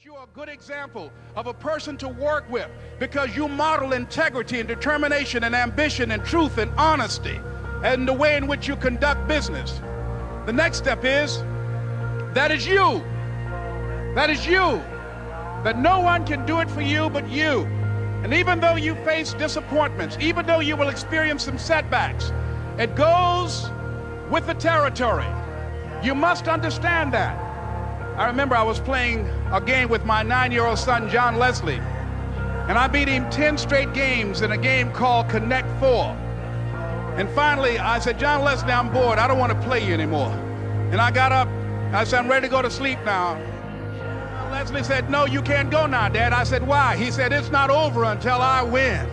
you're a good example of a person to work with because you model integrity and determination and ambition and truth and honesty and the way in which you conduct business. The next step is, that is you. That is you. That no one can do it for you but you. And even though you face disappointments, even though you will experience some setbacks, it goes with the territory. You must understand that. I remember I was playing a game with my 9-year-old son, John Leslie, and I beat him 10 straight games in a game called Connect 4. And finally, I said, John Leslie, I'm bored. I don't want to play you anymore. And I got up. I said, I'm ready to go to sleep now. Leslie said, no, you can't go now, Dad. I said, why? He said, it's not over until I win.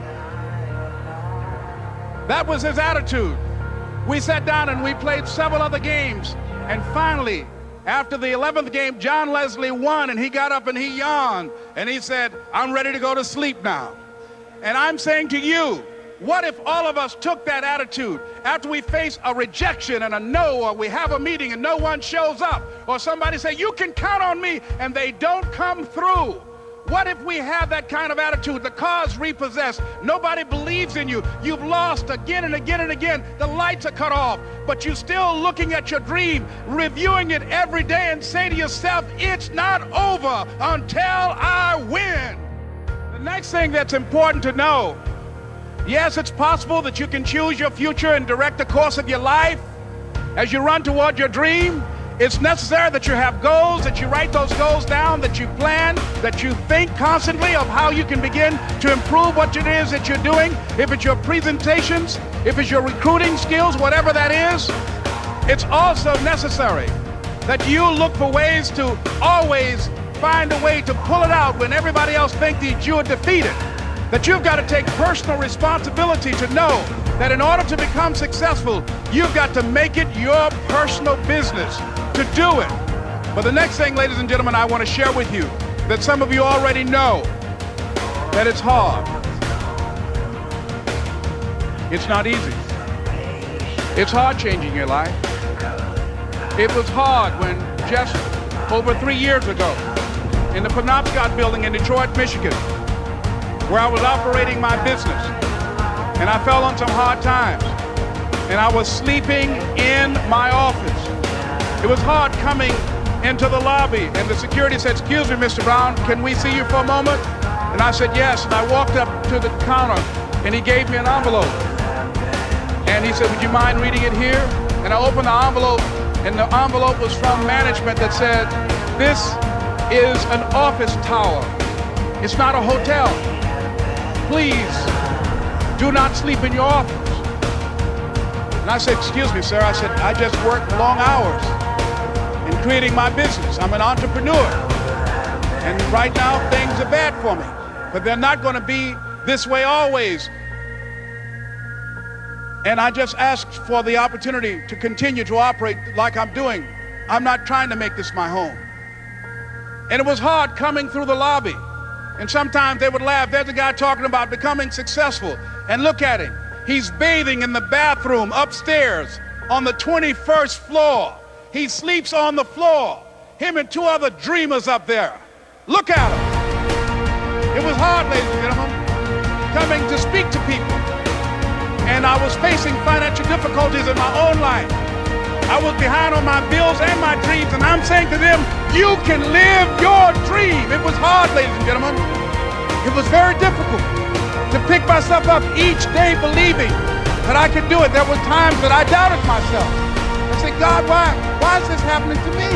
That was his attitude. We sat down and we played several other games. And finally, after the 11th game, John Leslie won, and he got up and he yawned. And he said, I'm ready to go to sleep now. And I'm saying to you, what if all of us took that attitude after we face a rejection and a no, or we have a meeting and no one shows up, or somebody say, you can count on me, and they don't come through? What if we have that kind of attitude? The car's repossessed. Nobody believes in you. You've lost again and again and again. The lights are cut off, but you're still looking at your dream, reviewing it every day, and say to yourself, it's not over until I win. The next thing that's important to know, yes, it's possible that you can choose your future and direct the course of your life as you run toward your dream. It's necessary that you have goals, that you write those goals down, that you plan, that you think constantly of how you can begin to improve what it is that you're doing. If it's your presentations, if it's your recruiting skills, whatever that is, it's also necessary that you look for ways to always find a way to pull it out when everybody else thinks that you are defeated. That you've got to take personal responsibility to know that in order to become successful, you've got to make it your personal business to do it. But the next thing, ladies and gentlemen, I want to share with you that some of you already know that it's hard. It's not easy. It's hard changing your life. It was hard when just over 3 years ago in the Penobscot building in Detroit, Michigan, where I was operating my business, and I fell on some hard times, and I was sleeping in my office. It was hard coming into the lobby, and the security said, excuse me, Mr. Brown, can we see you for a moment? And I said, yes, and I walked up to the counter, and he gave me an envelope. And he said, would you mind reading it here? And I opened the envelope, and the envelope was from management that said, this is an office tower. It's not a hotel. Please do not sleep in your office. And I said, excuse me, sir. I said, I just work long hours in creating my business. I'm an entrepreneur. And right now, things are bad for me. But they're not going to be this way always. And I just asked for the opportunity to continue to operate like I'm doing. I'm not trying to make this my home. And it was hard coming through the lobby. And sometimes they would laugh. There's a guy talking about becoming successful. And look at him. He's bathing in the bathroom upstairs on the 21st floor. He sleeps on the floor. Him and 2 other dreamers up there. Look at him. It was hard, ladies and gentlemen, coming to speak to people. And I was facing financial difficulties in my own life. I was behind on my bills and my dreams, and I'm saying to them, you can live your dream. It was hard, ladies and gentlemen. It was very difficult to pick myself up each day believing that I could do it. There were times that I doubted myself. I said, God, why is this happening to me?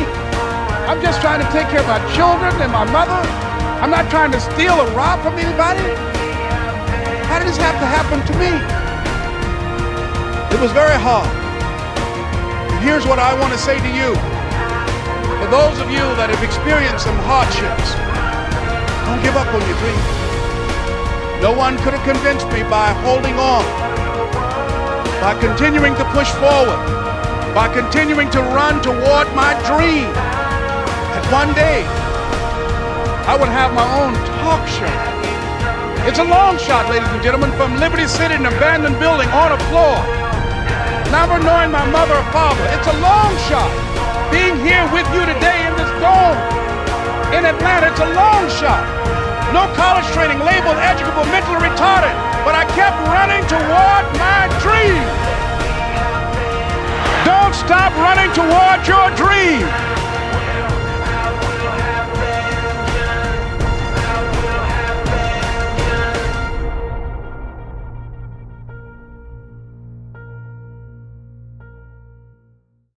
I'm just trying to take care of my children and my mother. I'm not trying to steal or rob from anybody. How did this have to happen to me? It was very hard. Here's what I want to say to you. For those of you that have experienced some hardships, don't give up on your dream. No one could have convinced me by holding on, by continuing to push forward, by continuing to run toward my dream, that one day I would have my own talk show. It's a long shot, ladies and gentlemen, from Liberty City, an abandoned building on a floor, never knowing my mother or father. It's a long shot being here with you today in this dome. in Atlanta. It's a long shot. No college training, labeled educable, mentally retarded. But I kept running toward my dream. Don't stop running toward your dream.